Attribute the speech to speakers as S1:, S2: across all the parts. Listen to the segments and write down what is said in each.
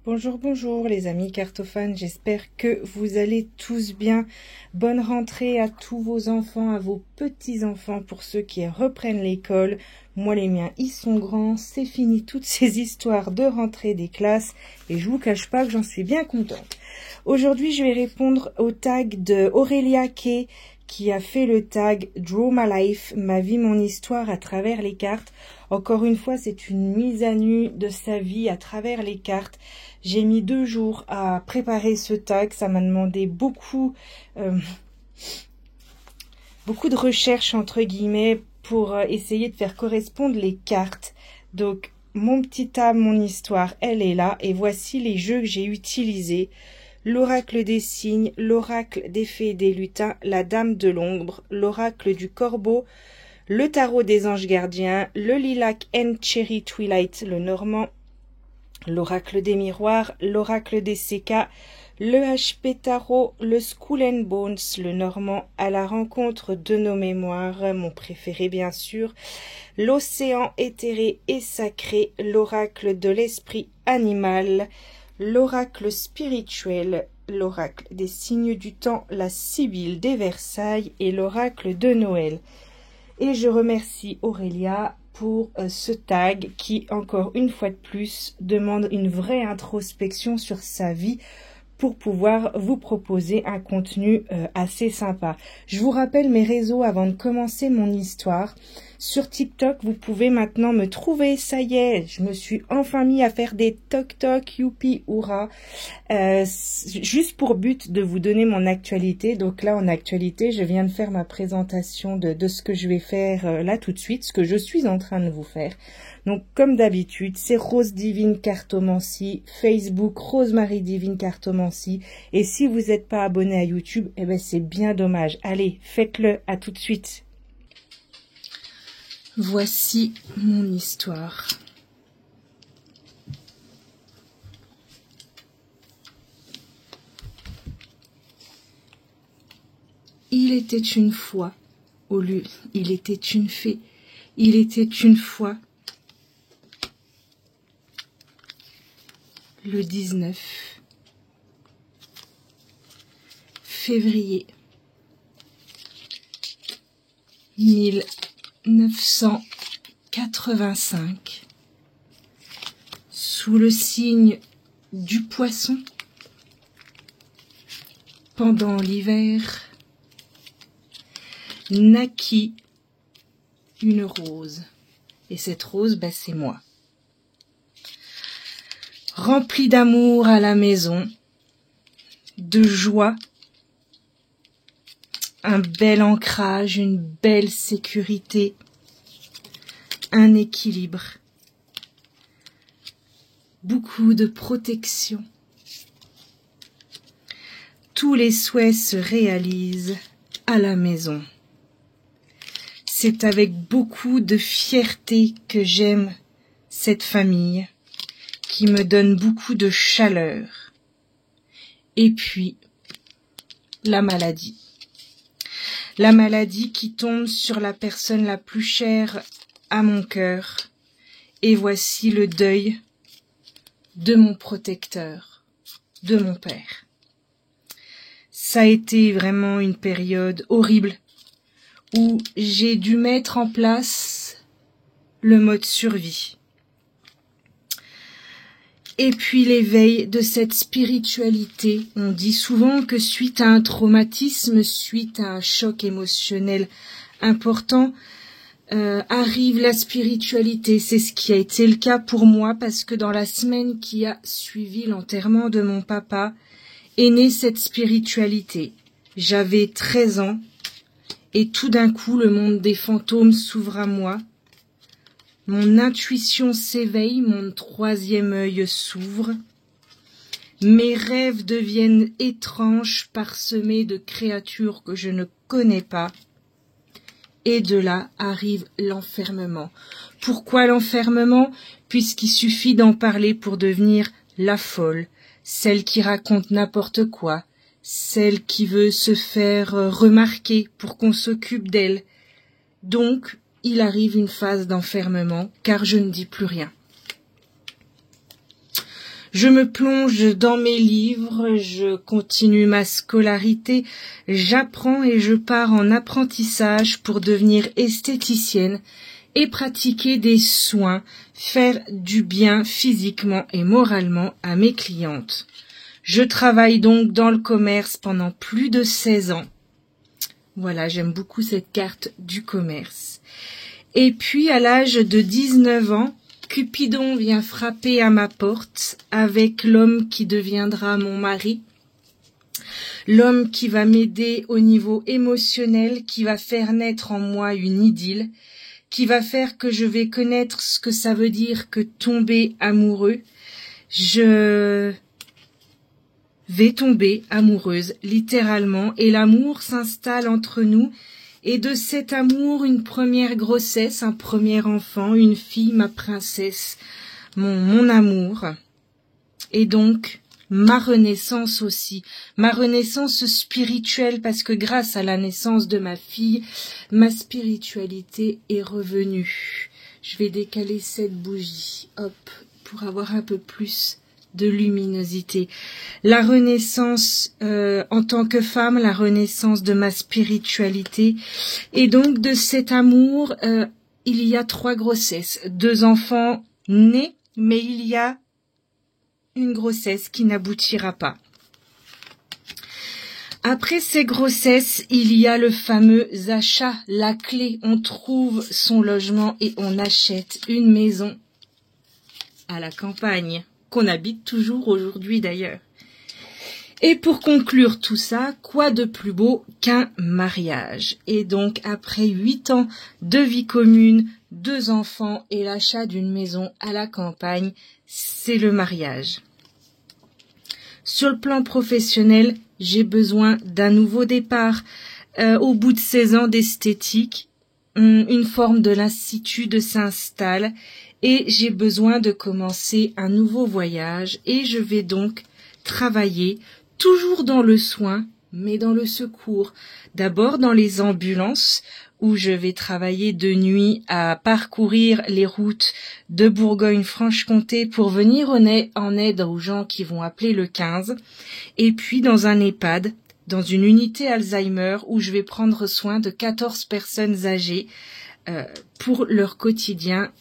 S1: Bonjour, bonjour les amis cartophanes, j'espère que vous allez tous bien. Bonne rentrée à tous vos enfants, à vos petits-enfants pour ceux qui reprennent l'école. Moi les miens, ils sont grands, c'est fini toutes ces histoires de rentrée des classes et je vous cache pas que j'en suis bien contente. Aujourd'hui, je vais répondre au tag de Aurélia Kay qui a fait le tag Draw My Life, ma vie, mon histoire à travers les cartes. Encore une fois, c'est une mise à nu de sa vie à travers les cartes. J'ai mis 2 jours à préparer ce tag. Ça m'a demandé beaucoup de recherches, entre guillemets, pour essayer de faire correspondre les cartes. Donc, mon petit âme, mon histoire, elle est là. Et voici les jeux que j'ai utilisés. L'oracle des cygnes, l'oracle des fées et des lutins, la dame de l'ombre, l'oracle du corbeau, le tarot des anges gardiens, le lilac and cherry twilight, le normand, l'oracle des miroirs, l'oracle des sécas, le HP tarot, le skull and bones, le normand à la rencontre de nos mémoires, mon préféré bien sûr, l'océan éthéré et sacré, l'oracle de l'esprit animal, l'oracle spirituel, l'oracle des signes du temps, la Sibylle des Versailles et l'oracle de Noël. Et je remercie Aurélia pour ce tag qui, encore une fois de plus, demande une vraie introspection sur sa vie pour pouvoir vous proposer un contenu assez sympa. Je vous rappelle mes réseaux avant de commencer mon histoire. Sur TikTok, vous pouvez maintenant me trouver. Ça y est, je me suis enfin mis à faire des toc-toc, youpi, hurrah. Juste pour but de vous donner mon actualité. Donc là, en actualité, je viens de faire ma présentation de ce que je vais faire là tout de suite, ce que je suis en train de vous faire. Donc, comme d'habitude, c'est Rose Divine Cartomancie, Facebook Rosemary Divine Cartomancie. Et si vous n'êtes pas abonné à YouTube, eh ben c'est bien dommage. Allez, faites-le, à tout de suite. Voici mon histoire. Il était une fois, au lieu, il était une fée, il était une fois, le 19 février 1985, sous le signe du Poisson, pendant l'hiver, naquit une rose. Et cette rose, c'est moi. Remplie d'amour à la maison, de joie, un bel ancrage, une belle sécurité, un équilibre, beaucoup de protection. Tous les souhaits se réalisent à la maison. C'est avec beaucoup de fierté que j'aime cette famille qui me donne beaucoup de chaleur. Et puis, la maladie. La maladie qui tombe sur la personne la plus chère à mon cœur. Et voici le deuil de mon protecteur, de mon père. Ça a été vraiment une période horrible où j'ai dû mettre en place le mode survie. Et puis l'éveil de cette spiritualité. On dit souvent que suite à un traumatisme, suite à un choc émotionnel important, arrive la spiritualité. C'est ce qui a été le cas pour moi parce que dans la semaine qui a suivi l'enterrement de mon papa, est née cette spiritualité. J'avais 13 ans et tout d'un coup le monde des fantômes s'ouvre à moi. Mon intuition s'éveille, mon troisième œil s'ouvre. Mes rêves deviennent étranges, parsemés de créatures que je ne connais pas. Et de là arrive l'enfermement. Pourquoi l'enfermement? Puisqu'il suffit d'en parler pour devenir la folle, celle qui raconte n'importe quoi, celle qui veut se faire remarquer pour qu'on s'occupe d'elle. Donc, il arrive une phase d'enfermement, car je ne dis plus rien. Je me plonge dans mes livres, je continue ma scolarité, j'apprends et je pars en apprentissage pour devenir esthéticienne et pratiquer des soins, faire du bien physiquement et moralement à mes clientes. Je travaille donc dans le commerce pendant plus de 16 ans. Voilà, j'aime beaucoup cette carte du commerce. Et puis, à l'âge de 19 ans, Cupidon vient frapper à ma porte avec l'homme qui deviendra mon mari. L'homme qui va m'aider au niveau émotionnel, qui va faire naître en moi une idylle, qui va faire que je vais connaître ce que ça veut dire que tomber amoureux. Je vais tomber amoureuse, littéralement, et l'amour s'installe entre nous. Et de cet amour, une première grossesse, un premier enfant, une fille, ma princesse, mon amour. Et donc, ma renaissance aussi, ma renaissance spirituelle, parce que grâce à la naissance de ma fille, ma spiritualité est revenue. Je vais décaler cette bougie, hop, pour avoir un peu plus de luminosité. La renaissance en tant que femme, la renaissance de ma spiritualité. Et donc de cet amour, il y a 3 grossesses, 2 enfants nés, mais il y a une grossesse qui n'aboutira pas. Après ces grossesses, il y a le fameux achat, la clé. On trouve son logement et on achète une maison à la campagne, qu'on habite toujours aujourd'hui d'ailleurs. Et pour conclure tout ça, quoi de plus beau qu'un mariage? Et donc, après 8 ans de vie commune, 2 enfants et l'achat d'une maison à la campagne, c'est le mariage. Sur le plan professionnel, j'ai besoin d'un nouveau départ. Au bout de 16 ans d'esthétique, une forme de lassitude s'installe et j'ai besoin de commencer un nouveau voyage et je vais donc travailler toujours dans le soin, mais dans le secours. D'abord dans les ambulances où je vais travailler de nuit à parcourir les routes de Bourgogne-Franche-Comté pour venir en aide aux gens qui vont appeler le 15. Et puis dans un EHPAD, dans une unité Alzheimer où je vais prendre soin de 14 personnes âgées pour leur quotidien,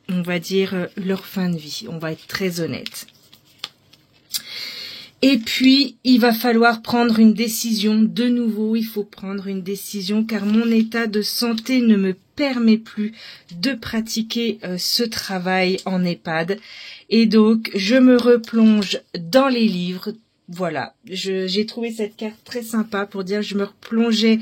S1: on va dire leur fin de vie. On va être très honnête. Et puis, il va falloir prendre une décision. De nouveau, il faut prendre une décision car mon état de santé ne me permet plus de pratiquer ce travail en EHPAD. Et donc, je me replonge dans les livres. Voilà, j'ai trouvé cette carte très sympa pour dire que je me replongeais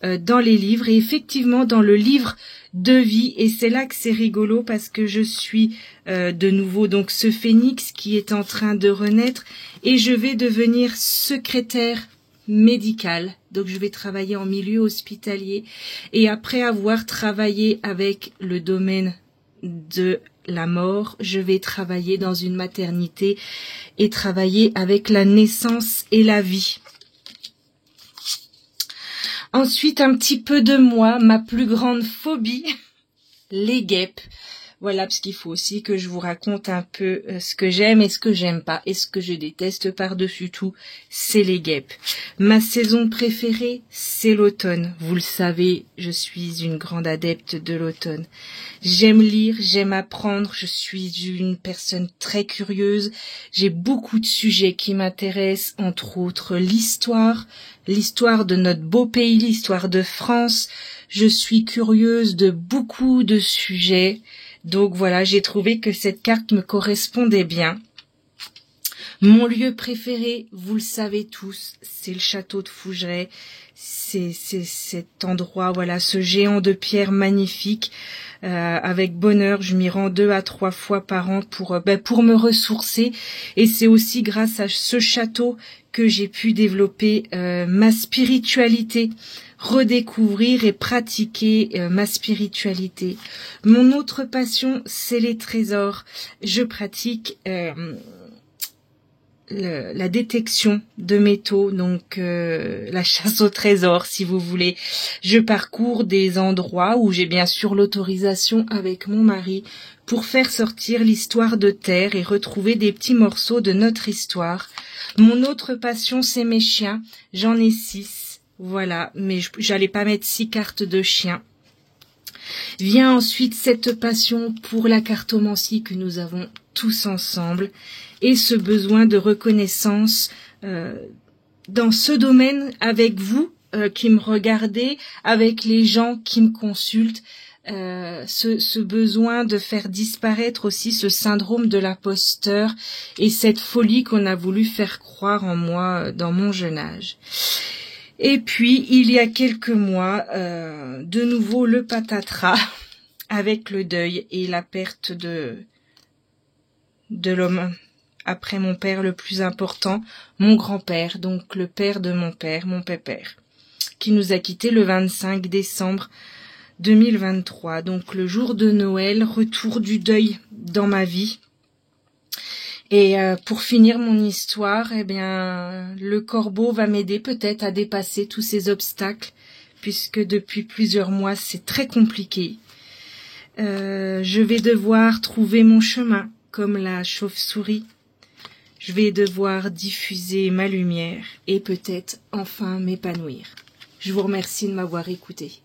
S1: dans les livres et effectivement dans le livre de vie. Et c'est là que c'est rigolo parce que je suis de nouveau donc ce phénix qui est en train de renaître et je vais devenir secrétaire médicale. Donc je vais travailler en milieu hospitalier et après avoir travaillé avec le domaine de la mort, je vais travailler dans une maternité et travailler avec la naissance et la vie. Ensuite, un petit peu de moi, ma plus grande phobie, les guêpes. Voilà, parce qu'il faut aussi que je vous raconte un peu ce que j'aime et ce que j'aime pas. Et ce que je déteste par-dessus tout, c'est les guêpes. Ma saison préférée, c'est l'automne. Vous le savez, je suis une grande adepte de l'automne. J'aime lire, j'aime apprendre, je suis une personne très curieuse. J'ai beaucoup de sujets qui m'intéressent, entre autres l'histoire de notre beau pays, l'histoire de France. Je suis curieuse de beaucoup de sujets. Donc voilà, j'ai trouvé que cette carte me correspondait bien. Mon lieu préféré, vous le savez tous, c'est le château de Fougeray. C'est cet endroit, voilà, ce géant de pierre magnifique. Avec bonheur, je m'y rends 2 à 3 fois par an pour me ressourcer. Et c'est aussi grâce à ce château que j'ai pu développer ma spiritualité, redécouvrir et pratiquer ma spiritualité. Mon autre passion, c'est les trésors. Je pratique la détection de métaux, donc la chasse au trésor si vous voulez. Je parcours des endroits où j'ai bien sûr l'autorisation avec mon mari pour faire sortir l'histoire de terre et retrouver des petits morceaux de notre histoire. Mon autre passion, c'est mes chiens. J'en ai 6, voilà, mais j'allais pas mettre 6 cartes de chiens. Vient ensuite cette passion pour la cartomancie que nous avons tous ensemble et ce besoin de reconnaissance dans ce domaine avec vous qui me regardez, avec les gens qui me consultent, ce besoin de faire disparaître aussi ce syndrome de l'imposteur et cette folie qu'on a voulu faire croire en moi dans mon jeune âge. Et puis, il y a quelques mois, de nouveau le patatras avec le deuil et la perte de l'homme après mon père le plus important, mon grand-père, donc le père de mon père, mon pépère, qui nous a quittés le 25 décembre 2023, donc le jour de Noël, retour du deuil dans ma vie. Et pour finir mon histoire, eh bien, le corbeau va m'aider peut-être à dépasser tous ces obstacles, puisque depuis plusieurs mois, c'est très compliqué. Je vais devoir trouver mon chemin, comme la chauve-souris. Je vais devoir diffuser ma lumière et peut-être enfin m'épanouir. Je vous remercie de m'avoir écouté.